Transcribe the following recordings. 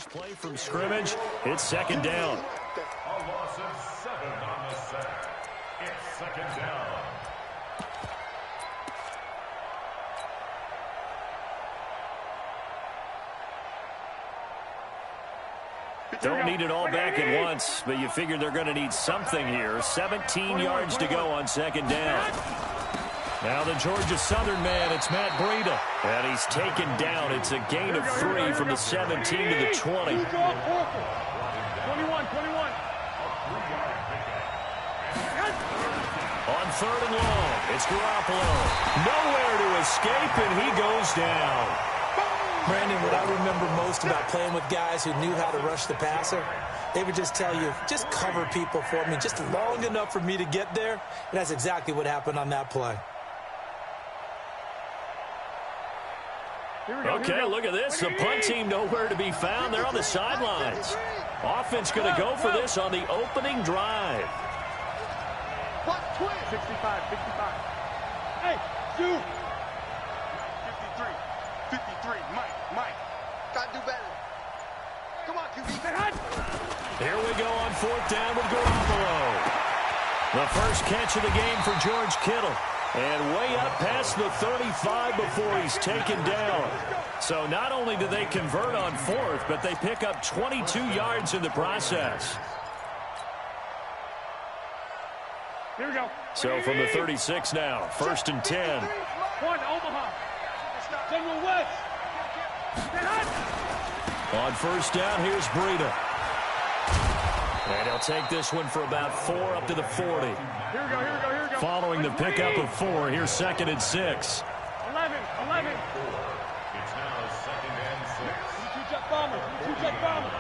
first play from scrimmage. It's second down. A loss of 7 on the sack. It's second down. Don't need it all back at once, but you figure they're going to need something here. 17 yards to go on second down. Now the Georgia Southern man, it's Matt Breida. And he's taken down. It's a gain of 3 from the 17 to the 20. 21. On third and long, it's Garoppolo. Nowhere to escape, and he goes down. Brandon, what I remember most about playing with guys who knew how to rush the passer, they would just tell you, just cover people for me, just long enough for me to get there. And that's exactly what happened on that play. Okay, look at this. The punt team nowhere to be found. They're on the sidelines. Offense going to go for this on the opening drive. 65. Hey, you. 53, Mike. Gotta do better. Come on, QB. Here we go on fourth down with Garoppolo. The first catch of the game for George Kittle. And way up past the 35 before he's taken down. So not only do they convert on fourth, but they pick up 22 yards in the process. Here we go. So from the 36 now, first and 10. One, Omaha. General West. On first down, here's Breida. And he'll take this one for about 4 up to the 40. Here we go. Following the pickup of 4, here's second and 6. 11. It's now second and 6. Two-jet bomber.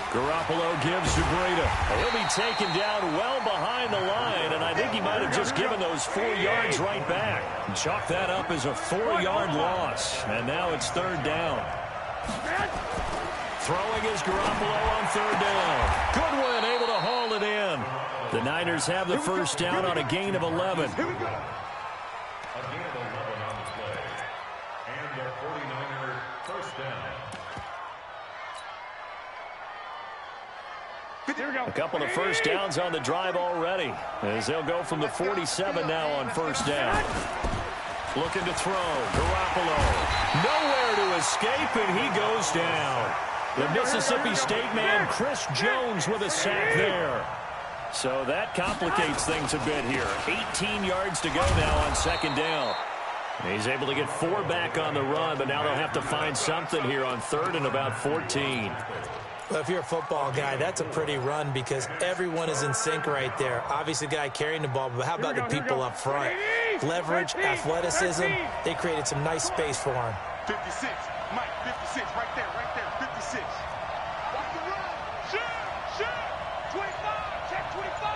Garoppolo gives to Breida. He'll be taken down well behind the line, and I think he might have just given those 4 yards right back. Chalk that up as a 4-yard loss, and now it's third down. Throwing is Garoppolo on third down. Goodwin able to haul it in. The Niners have the first down on a gain of 11. A gain of 11 on the play. And the 49er first down. A couple of first downs on the drive already, as they'll go from the 47 now on first down. Looking to throw. Garoppolo. Nowhere to escape, and he goes down. The Mississippi State man, Chris Jones, with a sack there. So that complicates things a bit here. 18 yards to go now on second down. He's able to get 4 back on the run, but now they'll have to find something here on third and about 14. Well, if you're a football guy, that's a pretty run because everyone is in sync right there. Obviously, the guy carrying the ball, but how about the people up front? Leverage, athleticism, they created some nice space for him. 56, Mike, 56, right there, 56. Watch the run, shoot, 25, check 25.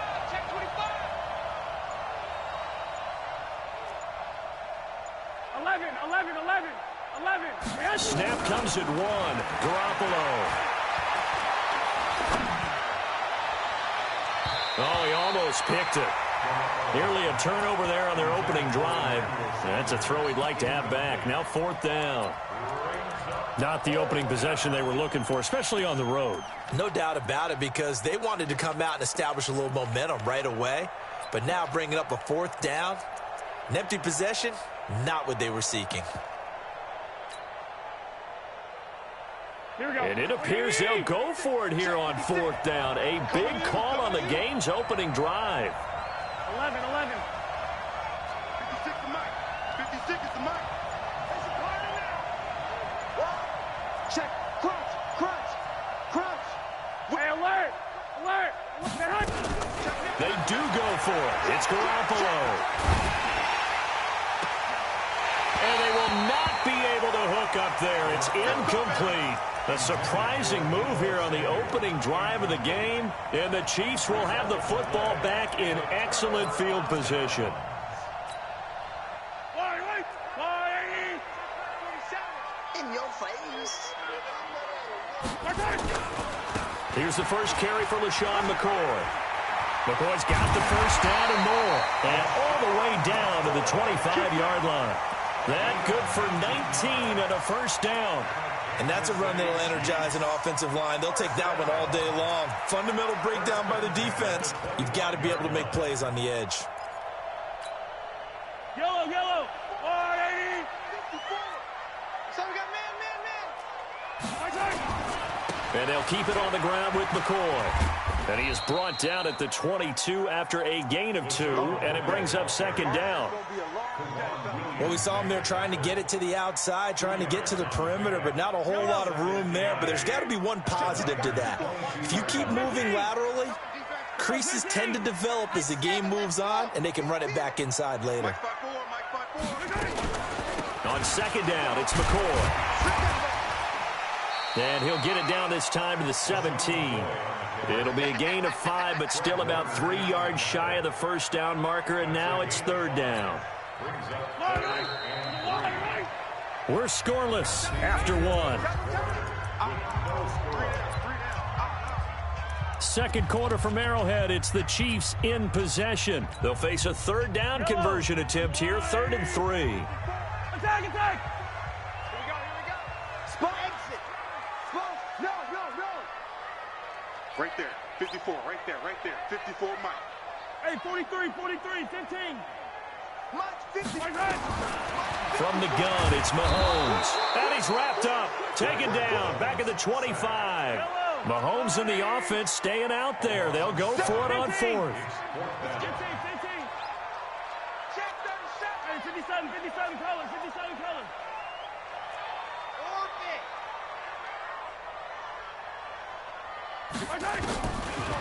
11. Snap comes at 1. Garoppolo. Oh, he almost picked it. Nearly a turnover there on their opening drive. That's a throw he'd like to have back. Now fourth down. Not the opening possession they were looking for, especially on the road. No doubt about it, because they wanted to come out and establish a little momentum right away. But now bringing up a fourth down, an empty possession, not what they were seeking. And it appears they'll go for it here on fourth down. A big call on the game's opening drive. 11. 56 to Mike. 56 is to Mike. Check. Crunch. Hey, alert. They do go for it. It's Garoppolo. And they will not be able to hook up there. It's incomplete. A surprising move here on the opening drive of the game, and the Chiefs will have the football back in excellent field position. In your face. Here's the first carry for LaShawn McCoy. McCoy's got the first down and more, and all the way down to the 25-yard line. That good for 19 and a first down. And that's a run that'll energize an offensive line. They'll take that one all day long. Fundamental breakdown by the defense. You've got to be able to make plays on the edge. Yellow, yellow. 180. So we got man. And they'll keep it on the ground with McCoy. And he is brought down at the 22 after a gain of 2, and it brings up second down. Well, we saw him there trying to get it to the outside, trying to get to the perimeter, but not a whole lot of room there. But there's got to be one positive to that. If you keep moving laterally, creases tend to develop as the game moves on, and they can run it back inside later. On second down, it's McCoy. And he'll get it down this time to the 17. It'll be a gain of 5, but still about 3 yards shy of the first down marker, and now it's third down. We're scoreless after 1. Second quarter from Arrowhead. It's the Chiefs in possession. They'll face a third down conversion attempt here, 3rd and 3. Attack, attack. Here we go. Spot exit. No. Right there. 54, right there. 54, Mike. Hey, 43, 15. Mike, 50. From the gun, it's Mahomes. And he's wrapped up. Taken down. Back at the 25. Mahomes and the offense staying out there. They'll go for it on 4th. 15. Hey, 57 colors.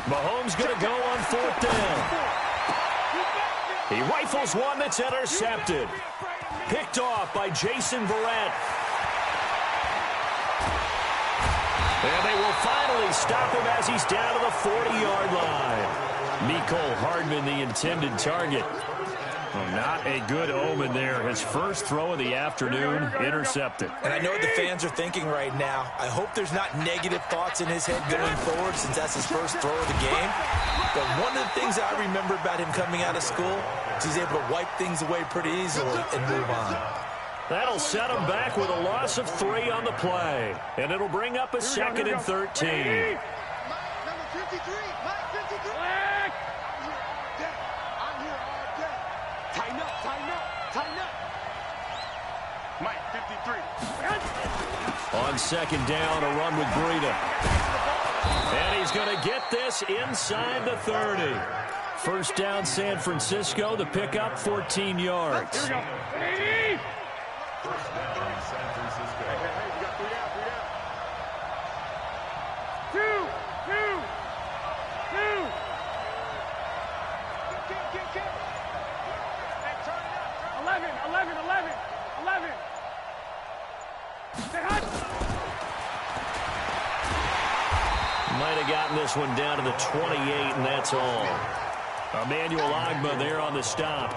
Mahomes going to go on 4th down. He rifles one that's intercepted. Picked off by Jason Verrett. And they will finally stop him as he's down to the 40-yard line. Mecole Hardman, the intended target. Well, not a good omen there. His first throw of the afternoon intercepted. And I know what the fans are thinking right now. I hope there's not negative thoughts in his head going forward since that's his first throw of the game. But one of the things I remember about him coming out of school is he's able to wipe things away pretty easily and move on. That'll set him back with a loss of 3 on the play. And it'll bring up a 2nd and 13. Number 53. Mike, 53. I'm here all day. Tighten up. Mike, 53. On second down, a run with Breida. And he's going to get this inside the 30. First down, San Francisco. The pickup, 14 yards. Here we go. 80. First down, San Francisco. Hey, we got 3 down. 2. Hey, turn it up. 11. Stay hot. Might have gotten this one down to the 28, and that's all. Emmanuel Ogbah there on the stop.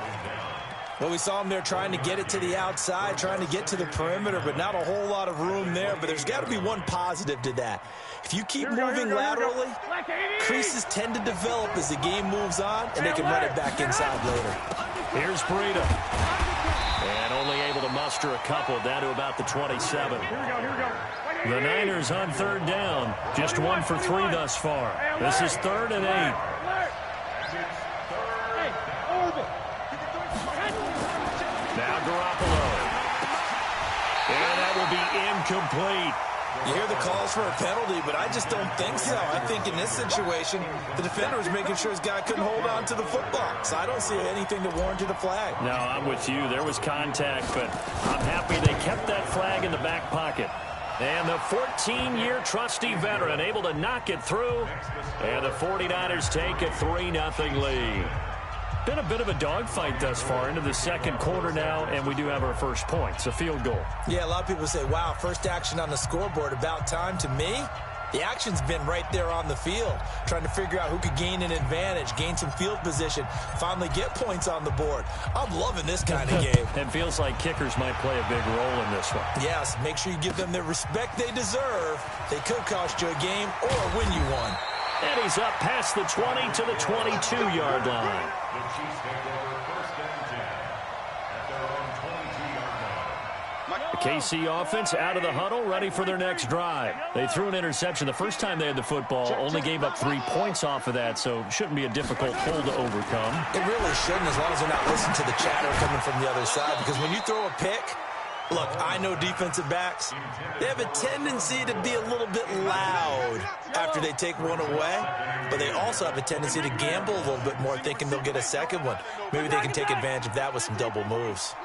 Well, we saw him there trying to get it to the outside, trying to get to the perimeter, but not a whole lot of room there. But there's got to be one positive to that. If you keep moving laterally, creases tend to develop as the game moves on, and they can run it back inside later. Here's Breida. And only able to muster a couple down to about the 27. Here we go. The Niners on third down. Just 1 for 3 thus far. This is 3rd and 8. Now Garoppolo. And that will be incomplete. You hear the calls for a penalty, but I just don't think so. I think in this situation, the defender was making sure his guy couldn't hold on to the football. So I don't see anything that warranted a flag. No, I'm with you. There was contact, but I'm happy they kept that flag in the back pocket. And the 14-year trusty veteran able to knock it through. And the 49ers take a 3-0 lead. Been a bit of a dogfight thus far into the second quarter now, and we do have our first points, a field goal. Yeah, a lot of people say, wow, first action on the scoreboard, about time. To me, the action's been right there on the field, trying to figure out who could gain an advantage, gain some field position, finally get points on the board. I'm loving this kind of game. It feels like kickers might play a big role in this one. Yes, make sure you give them the respect they deserve. They could cost you a game or win you one. And he's up past the 20 to the 22-yard line. The Chiefs take over 1st and 10 at their own 22-yard line. KC offense out of the huddle, ready for their next drive. They threw an interception the first time they had the football, only gave up 3 points off of that, so shouldn't be a difficult hole to overcome. It really shouldn't, as long as they're not listening to the chatter coming from the other side, because when you throw a pick, look, I know defensive backs, they have a tendency to be a little bit loud after they take one away, but they also have a tendency to gamble a little bit more, thinking they'll get a second one. Maybe they can take advantage of that with some double moves.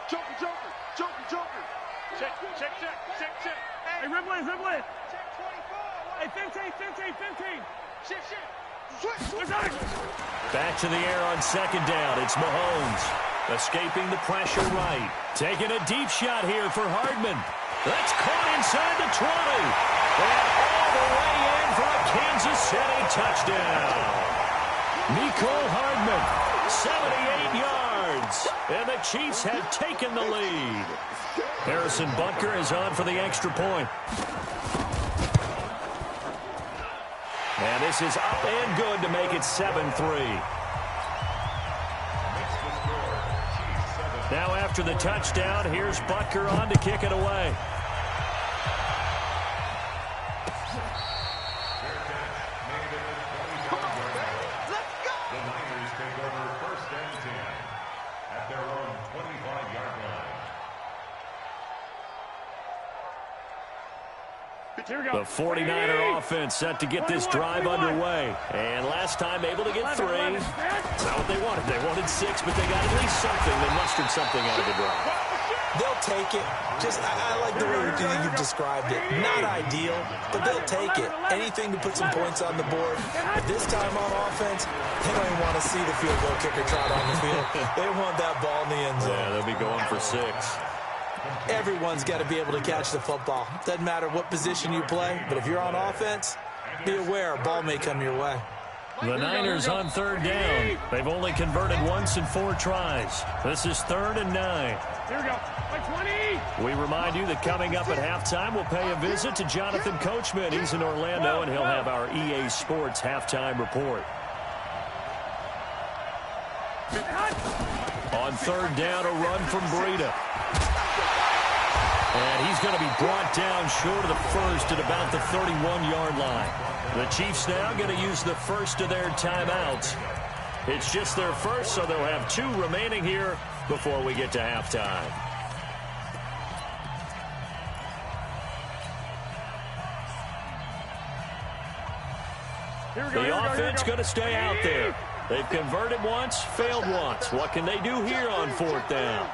Joker, Joker, Joker, Joker. Check. Hey, Ribley. Check 24. Hey, 15. Shift. Switch. Back to the air on second down. It's Mahomes. Escaping the pressure right. Taking a deep shot here for Hardman. That's caught inside the 20. And all the way in for a Kansas City touchdown. Nicole Hardman, 78 yards. And the Chiefs have taken the lead. Harrison Butker is on for the extra point. And this is up and good to make it 7-3. Now after the touchdown, here's Butker on to kick it away. The Niners take over 1st and 10 at their own 25-yard line. Here we go. The 49er offense set to get this drive underway. And last time able to get 3. It's not what they wanted. They wanted 6, but they got at least something. They mustered something out of the drive. They'll take it. I like the way you've described it. Not ideal, but they'll take it. Anything to put some points on the board. This time on offense, they don't even want to see the field goal kicker trot on the field. They want that ball in the end zone. Yeah, they'll be going for 6. Everyone's got to be able to catch the football. Doesn't matter what position you play, but if you're on offense, be aware a ball may come your way. The Niners on 3rd down. They've only converted once in 4 tries. This is 3rd and 9. Here we go. By 20. We remind you that coming up at halftime, we'll pay a visit to Jonathan Coachman. He's in Orlando, and he'll have our EA Sports halftime report. On 3rd down, a run from Breida. And he's going to be brought down short of the first at about the 31-yard line. The Chiefs now going to use the first of their timeouts. It's just their first, so they'll have 2 remaining here before we get to halftime. The offense going to stay out there. They've converted once, failed once. What can they do here on 4th down?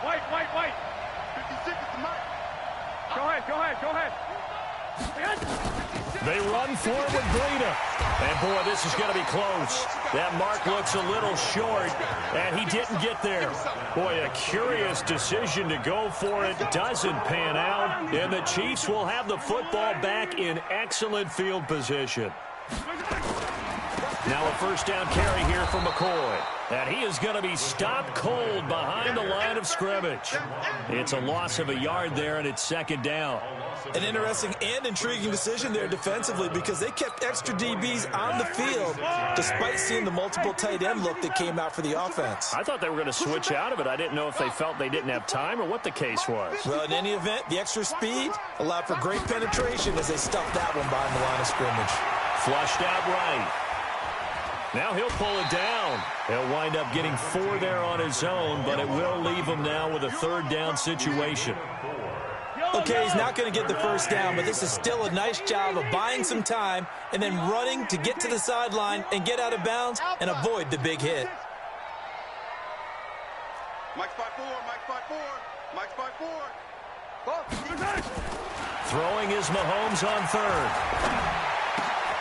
White. 56 is the mark. Go ahead. They run for it with Breida. And, boy, this is going to be close. That mark looks a little short, and he didn't get there. Boy, a curious decision to go for it. Doesn't pan out, and the Chiefs will have the football back in excellent field position. Now a 1st down carry here for McCoy. And he is going to be stopped cold behind the line of scrimmage. It's a loss of a yard there, and it's 2nd down. An interesting and intriguing decision there defensively, because they kept extra DBs on the field despite seeing the multiple tight end look that came out for the offense. I thought they were going to switch out of it. I didn't know if they felt they didn't have time or what the case was. Well, in any event, the extra speed allowed for great penetration as they stuffed that one behind the line of scrimmage. Flushed out right. Now he'll pull it down. He'll wind up getting 4 there on his own, but it will leave him now with a 3rd down situation. Okay, he's not going to get the 1st down, but this is still a nice job of buying some time and then running to get to the sideline and get out of bounds and avoid the big hit. Mike spot 4. Throwing is Mahomes on 3rd.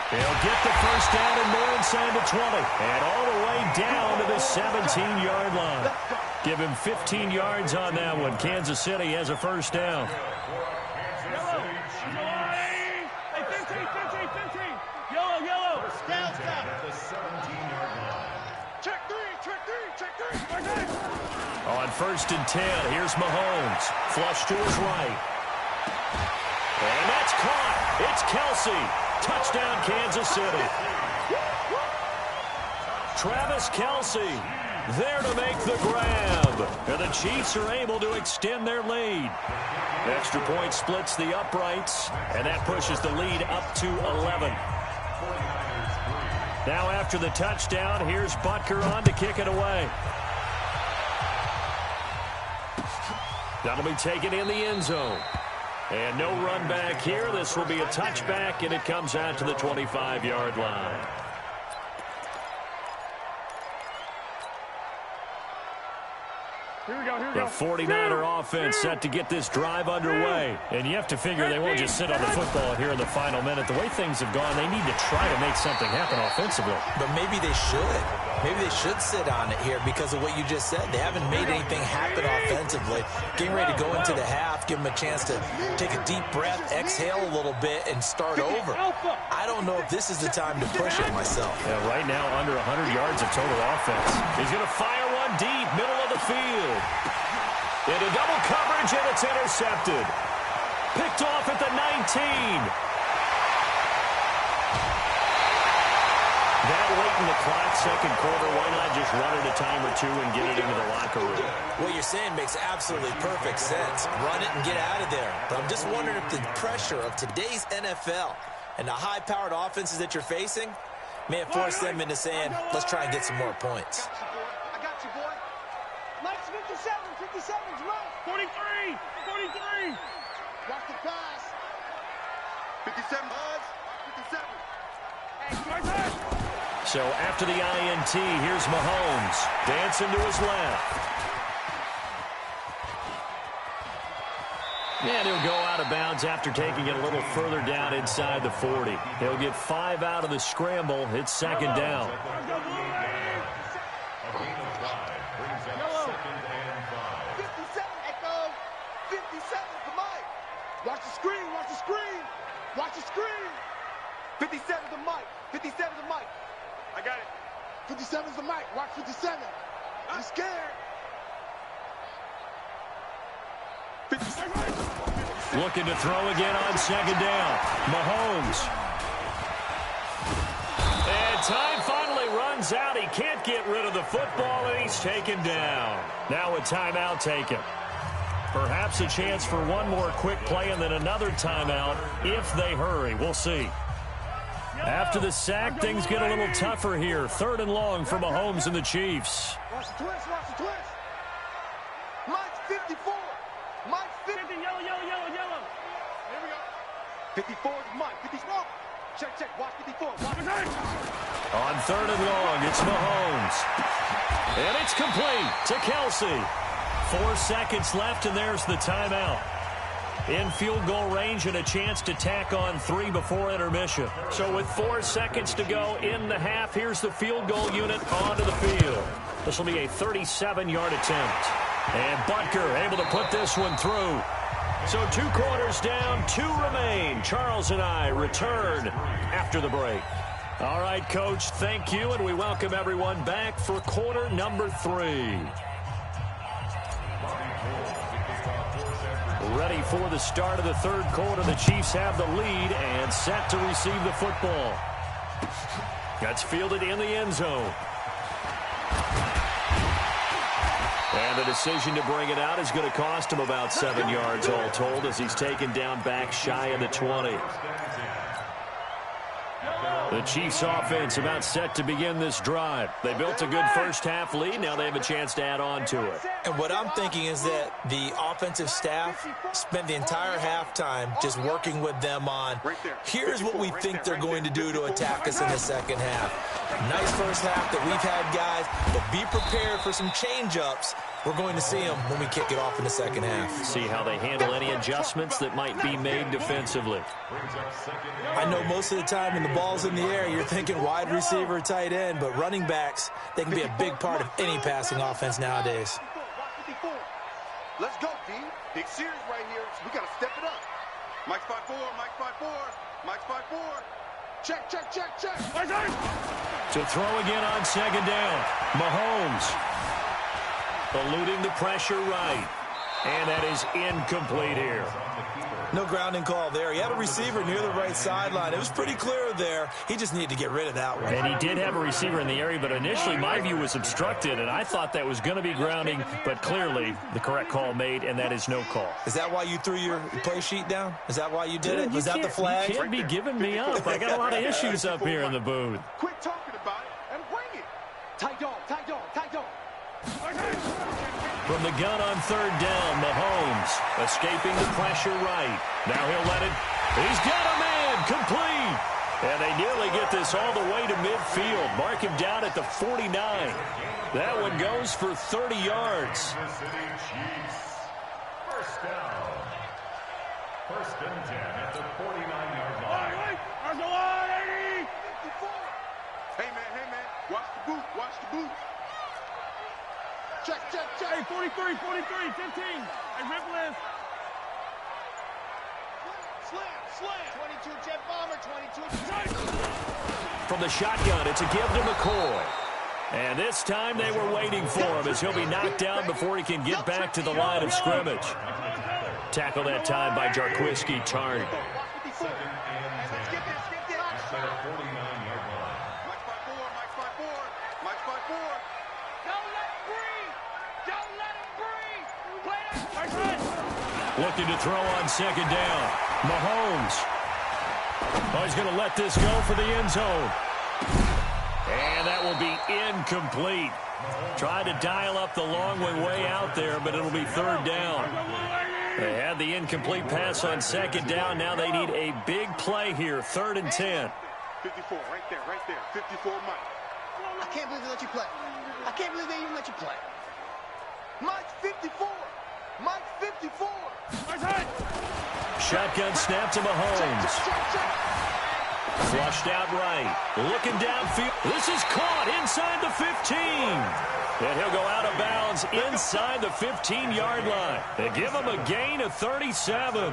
He'll get the 1st down and more inside the 20. And all the way down to the 17-yard line. Give him 15 yards on that one. Kansas City has a 1st down. Yellow. Down at the 17-yard line. Check three. On 1st and 10, here's Mahomes. Flush to his right. And that's caught. It's Kelsey. Touchdown, Kansas City. Travis Kelce there to make the grab. And the Chiefs are able to extend their lead. Extra point splits the uprights, and that pushes the lead up to 11. Now after the touchdown, here's Butker on to kick it away. That'll be taken in the end zone. And no run back here. This will be a touchback, and it comes out to the 25-yard line. Here we go, here we The go. 49er offense set to get this drive underway. And you have to figure they won't just sit on the football here in the final minute. The way things have gone, they need to try to make something happen offensively. But maybe they should. Maybe they should sit on it here because of what you just said. They haven't made anything happen offensively. Getting ready to go into the half, give them a chance to take a deep breath, exhale a little bit, and start over. I don't know if this is the time to push it myself. Yeah, right now, under 100 yards of total offense. He's going to fire one deep, middle of the field. Into double coverage, and it's intercepted. Picked off at the 19. That late in the clock, second quarter, why not just run it a time or two and get it into the locker room? What you're saying makes absolutely perfect sense. Run it and get out of there. But I'm just wondering if the pressure of today's NFL and the high-powered offenses that you're facing may have forced them into saying, let's try and get some more points. I got you, boy. Mike's 57. 57's right. 43, 43. Watch the pass. 57. 57. So after the INT, here's Mahomes. Dancing to his left. And he'll go out of bounds after taking it a little further down inside the 40. He'll get 5 out of the scramble. It's second down. Watch the screen, watch the screen. Watch the screen. 57's the mic. 57's the mic. I got it. 57's the mic. Watch 57. I'm scared. 57. Looking to throw again on second down. Mahomes. And time finally runs out. He can't get rid of the football, and he's taken down. Now a timeout taken. Perhaps a chance for one more quick play and then another timeout if they hurry. We'll see. After the sack, things get a little tougher here. 3rd and long for Mahomes and the Chiefs. Watch the twist, watch the twist. Mike's 54. Mike's 50. Yellow, yellow, yellow, yellow. Here we go. 54 is Mike. 54. Check, check. Watch 54. Watch it. On 3rd and long, it's Mahomes. And it's complete to Kelce. 4 seconds left, and there's the timeout. In field goal range and a chance to tack on 3 before intermission. So with 4 seconds to go in the half, here's the field goal unit onto the field. This will be a 37-yard attempt. And Butker able to put this one through. So 2 quarters down, 2 remain. Charles and I return after the break. All right, Coach, thank you, and we welcome everyone back for quarter number 3. Ready for the start of the 3rd quarter. The Chiefs have the lead and set to receive the football. That's fielded in the end zone. And the decision to bring it out is going to cost him about 7 yards all told as he's taken down back shy of the 20. The Chiefs offense about set to begin this drive. They built a good first half lead. Now they have a chance to add on to it. And what I'm thinking is that the offensive staff spent the entire halftime just working with them on, here's what we think they're going to do to attack us in the second half. Nice first half that we've had, guys, but be prepared for some change-ups. We're going to see them when we kick it off in the second half. See how they handle any adjustments that might be made defensively. I know most of the time when the ball's in the air, you're thinking wide receiver, tight end, but running backs, they can be a big part of any passing offense nowadays. Let's go, D. Big series right here. So we got to step it up. Mike's 5-4, Mike's 5-4, Mike's 5-4. Check, check, check, check. To throw again on second down. Mahomes eluding the pressure right. And that is incomplete here. No grounding call there. He had a receiver near the right sideline. It was pretty clear there. He just needed to get rid of that one. And he did have a receiver in the area, but initially my view was obstructed, and I thought that was going to be grounding, but clearly the correct call made, and that is no call. Is that why you threw your play sheet down? Is that why you did it? Was that the flag? You can't be giving me up. I got a lot of issues up here in the booth. Quit talking about it and bring it. Tight dog, tight dog, tight dog. From the gun on third down, Mahomes escaping the pressure right. Now he'll let it. He's got a man, complete. And they nearly get this all the way to midfield. Mark him down at the 49. That one goes for 30 yards. First down. First and 10 at the 49-yard line. Hey, man, watch the boot, watch the boot. Check. Hey, 43, 15. Hey, Ripple is. Slam. 22 jet bomber, 22. From the shotgun, it's a give to McCoy. And this time they were waiting for him as he'll be knocked down before he can get back to the line of scrimmage. Tackle that time by Jarquiski Tarn. Second and 10 at their 49-yard line. Mike's by four. Don't let him breathe. Play that. Looking to throw on second down. Mahomes. Oh, he's going to let this go for the end zone. And that will be incomplete. Tried to dial up the long way out there, but it'll be third down. They had the incomplete pass on second down. Now they need a big play here, 3rd and 10. 54, right there. 54, Mike. I can't believe they let you play. I can't believe they even let you play. Mike's 54. Mike's 54. Shotgun snap to Mahomes. Flushed out right. Looking downfield. This is caught inside the 15. And he'll go out of bounds inside the 15-yard line. They give him a gain of 37.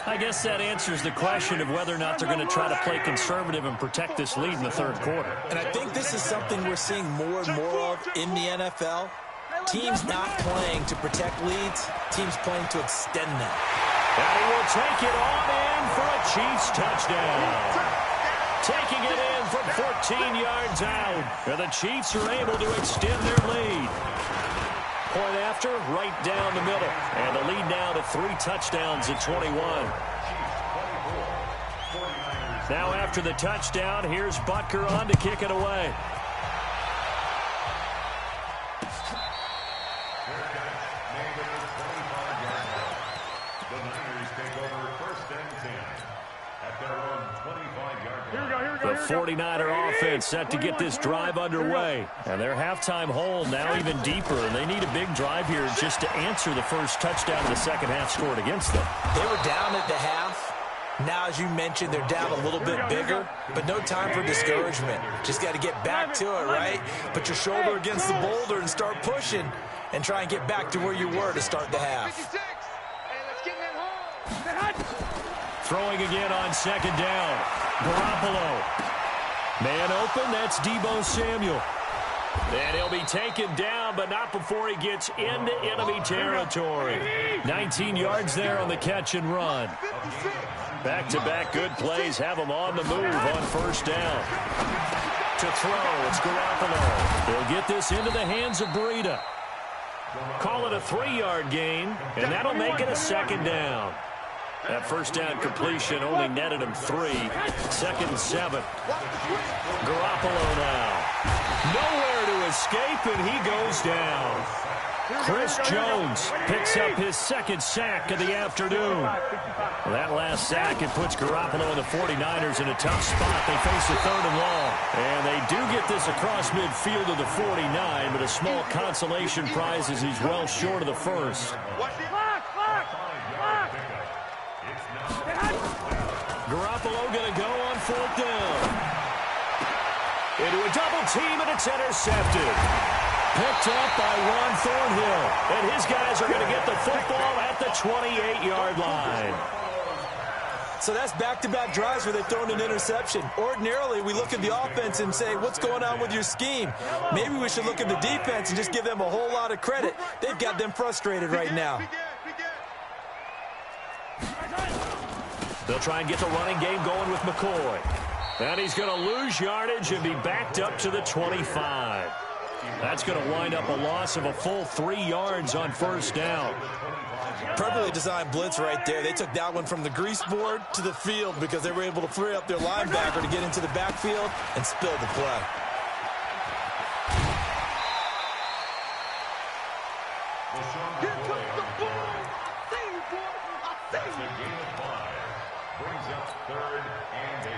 I guess that answers the question of whether or not they're going to try to play conservative and protect this lead in the third quarter. And I think this is something we're seeing more and more of in the NFL. Teams not playing to protect leads, teams playing to extend them. And he will take it on in for a Chiefs touchdown. Taking it in from 14 yards out. And the Chiefs are able to extend their lead. Point after, right down the middle. And the lead now to 3 touchdowns at 21. Now after the touchdown, here's Butker on to kick it away. The 49er offense set to get this drive underway. And their halftime hole now even deeper. And they need a big drive here just to answer the first touchdown of the second half scored against them. They were down at the half. Now, as you mentioned, they're down a little bit bigger, but no time for discouragement. Just got to get back to it, right? Put your shoulder against the boulder and start pushing and try and get back to where you were to start the half. Throwing again on second down. Garoppolo. Man open, that's Deebo Samuel. And he'll be taken down, but not before he gets into enemy territory. 19 yards there on the catch and run. Back-to-back good plays have him on the move on first down. To throw, it's Garoppolo. He'll get this into the hands of Breida. Call it a 3-yard gain, and that'll make it a second down. That first down completion only netted him 3. 2nd and 7. Garoppolo now. Nowhere to escape, and he goes down. Chris Jones picks up his 2nd sack of the afternoon. That last sack, it puts Garoppolo and the 49ers in a tough spot. They face a 3rd and long. And they do get this across midfield of the 49, but a small consolation prize as he's well short of the first. Garoppolo going to go on 4th down. Into a double team, and it's intercepted. Picked up by Juan Thornhill. And his guys are going to get the football at the 28-yard line. So that's back-to-back drives where they've thrown an interception. Ordinarily, we look at the offense and say, what's going on with your scheme? Maybe we should look at the defense and just give them a whole lot of credit. They've got them frustrated right now. They'll try and get the running game going with McCoy. And he's going to lose yardage and be backed up to the 25. That's going to wind up a loss of a full 3 yards on first down. Perfectly designed blitz right there. They took that one from the grease board to the field because they were able to free up their linebacker to get into the backfield and spill the play. Here comes the ball. See you, boy. I see That's a gain of 5. Brings up 3rd and 8.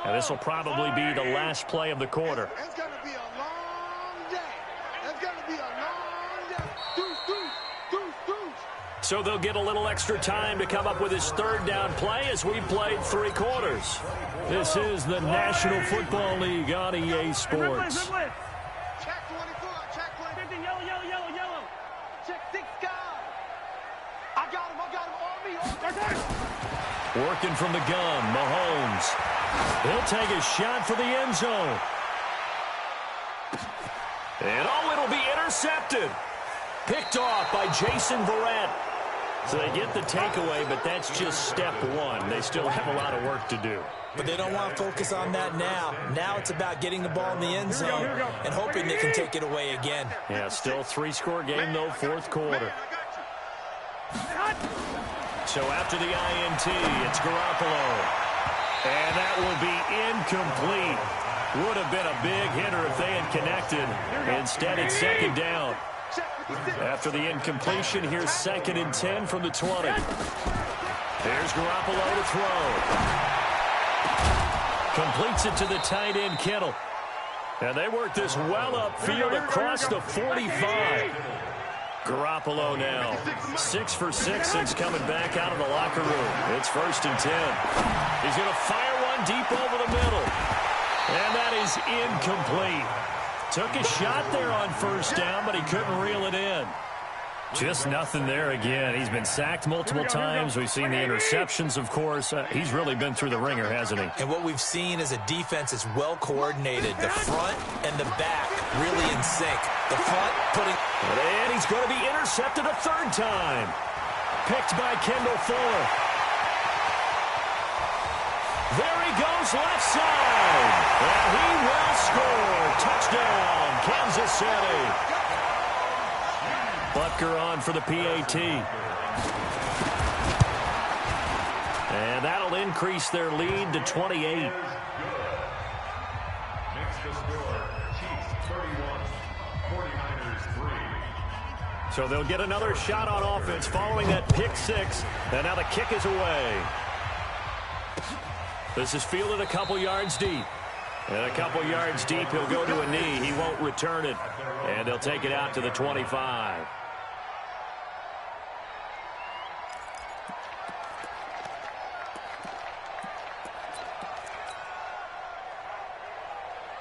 And this will probably be the last play of the quarter. It's going to be a long day. It's going to be a long day. Deuce, deuce, deuce, deuce. So they'll get a little extra time to come up with his 3rd down play as we played 3 quarters. This is the National Football League on EA Sports. Check 24, check 20. Yellow, yellow, yellow, yellow. Check 6 guys. I got him, on me. Working from the gun, Mahomes. He'll take a shot for the end zone. And it'll be intercepted. Picked off by Jason Verrett. So they get the takeaway, but that's just step 1. They still have a lot of work to do. But they don't want to focus on that now. Now it's about getting the ball in the end zone and hoping they can take it away again. Yeah, still 3-score game, though, 4th quarter. So after the INT, it's Garoppolo. And that will be incomplete. Would have been a big hitter if they had connected. Instead, it's 2nd down. After the incompletion, here's 2nd and 10 from the 20. Here's Garoppolo to throw. Completes it to the tight end, Kittle. And they work this well upfield across the 45. Garoppolo now 6 for 6 since coming back out of the locker room. It's 1st and 10. He's going to fire one deep over the middle. And that is incomplete. Took a shot there on 1st down, but he couldn't reel it in. Just nothing there again. He's been sacked multiple times. We've seen the interceptions, of course. He's really been through the ringer, hasn't he? And what we've seen is a defense that's well coordinated. The front and the back really in sync. The front putting... And he's going to be intercepted a 3rd time. Picked by Kendall Fuller. There he goes, left side. And he will score. Touchdown, Kansas City. Butker on for the PAT. And that'll increase their lead to 28. Makes the score Chiefs 31, 49ers 3. So they'll get another shot on offense following that pick 6. And now the kick is away. This is fielded a couple yards deep. And a couple yards deep, he'll go to a knee. He won't return it. And they'll take it out to the 25.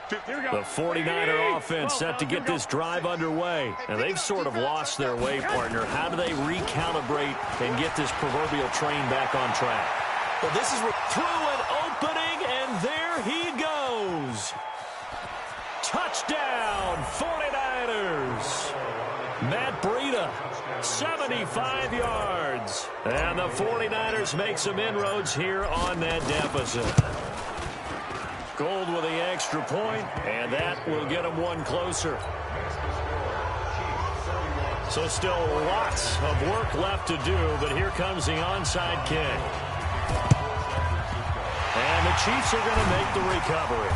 The 49er offense set to get this drive underway. And they've sort of lost their way, partner. How do they recalibrate and get this proverbial train back on track? Well, this is through an opening, and there he goes. Touchdown, 49ers. Matt Breida, 75 yards. And the 49ers make some inroads here on that deficit. Gold with the extra point, and that will get them one closer. So still lots of work left to do, but here comes the onside kick. And the Chiefs are going to make the recovery.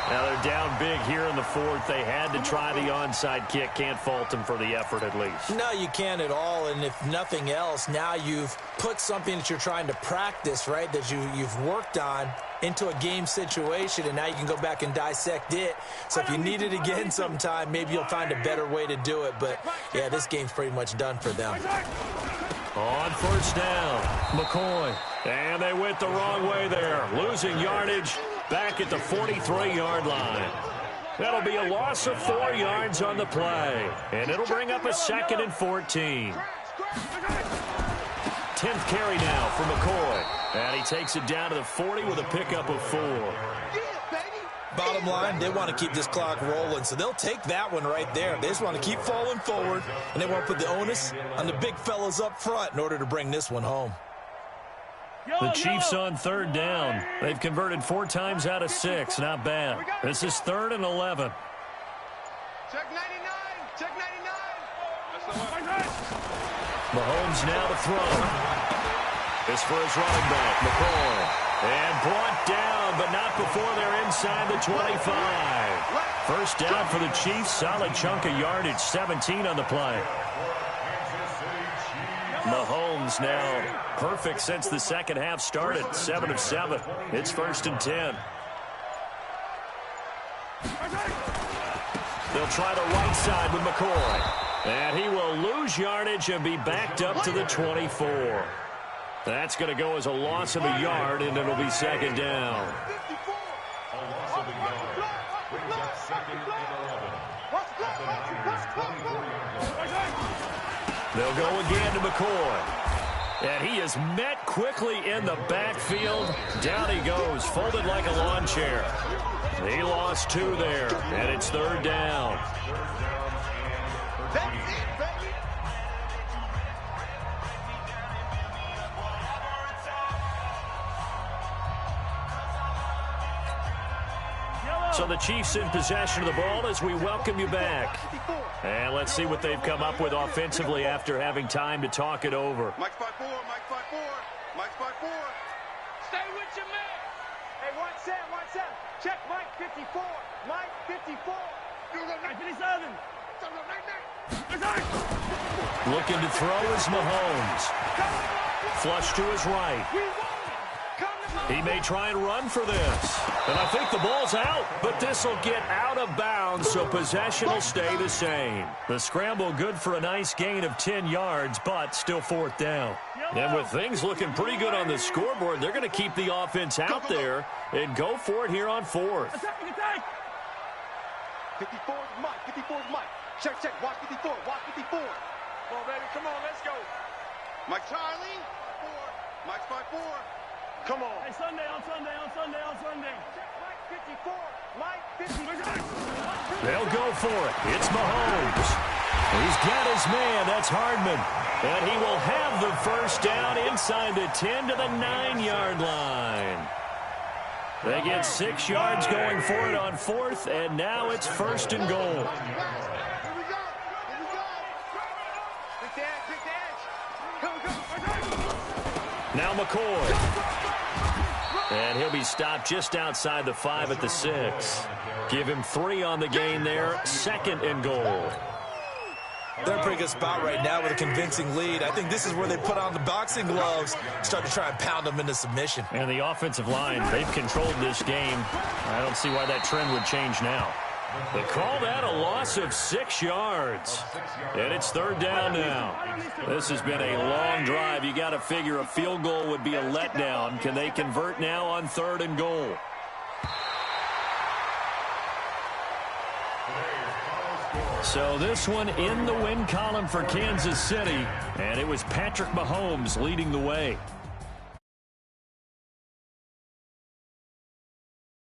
Now they're down big here in the 4th. They had to try the onside kick. Can't fault them for the effort at least. No, you can't at all. And if nothing else, now you've put something that you're trying to practice, right, that you've worked on into a game situation, and now you can go back and dissect it. So if you need it again sometime, maybe you'll find a better way to do it. But, yeah, this game's pretty much done for them. On 1st down, McCoy. And they went the wrong way there. Losing yardage back at the 43-yard line. That'll be a loss of 4 yards on the play. And it'll bring up a 2nd and 14. 10th carry now for McCoy. And he takes it down to the 40 with a pickup of 4. Yeah, baby. Bottom line, they want to keep this clock rolling, so they'll take that one right there. They just want to keep falling forward, and they want to put the onus on the big fellas up front in order to bring this one home. The Chiefs on third down. They've converted 4 times out of 6. Not bad. This is 3rd and 11. Check 99. Check 99. Mahomes now to throw. This for his running back, McCoy. And brought down, but not before they're inside the 25. First down for the Chiefs. Solid chunk of yardage, 17 on the play. Mahomes now perfect since the second half started. 7 of 7. It's 1st and 10. They'll try the right side with McCoy. And he will lose yardage and be backed up to the 24. That's going to go as a loss of a yard, and it'll be 2nd down. A loss of a yard. Brings up 2nd and 11. At the 24-yard line. They'll go again to McCoy. And he is met quickly in the backfield. Down he goes, folded like a lawn chair. He lost 2 there, and it's 3rd down. That's it, baby. So the Chiefs in possession of the ball as we welcome you back. And let's see what they've come up with offensively after having time to talk it over. Mike's by 4. Mike's by 4. Mike's by 4. Stay with your man. Hey, watch Sam. Watch Sam. Check Mike 54. Mike 54. Mike 57. Looking to throw is Mahomes. Flush to his right. He may try and run for this. And I think the ball's out, but this will get out of bounds, so possession will stay the same. The scramble good for a nice gain of 10 yards, but still 4th down. And with things looking pretty good on the scoreboard, they're going to keep the offense out there and go for it here on 4th. 54 is Mike. 54 is Mike. Check, check. Watch 54. Watch 54. Come on, baby. Come on. Let's go. Mike Charlie. 4. Mike's by 4. Come on. Hey, Sunday, on Sunday. Check Mike 54. Mike 54. They'll go for it. It's Mahomes. He's got his man. That's Hardman. And he will have the first down inside the 10 to the 9-yard line. They get 6 yards going for it on 4th, and now it's 1st and goal. Here we go. Here we go. Big dash. Big dash. Go, go. Now McCoy. And he'll be stopped just outside the 5 at the 6. Give him 3 on the gain there. 2nd and goal. They're in a pretty good spot right now with a convincing lead. I think this is where they put on the boxing gloves, start to try and pound them into submission. And the offensive line, they've controlled this game. I don't see why that trend would change now. They call that a loss of 6 yards. And it's 3rd down now. This has been a long drive. You got to figure a field goal would be a letdown. Can they convert now on 3rd and goal? So this one in the win column for Kansas City. And it was Patrick Mahomes leading the way.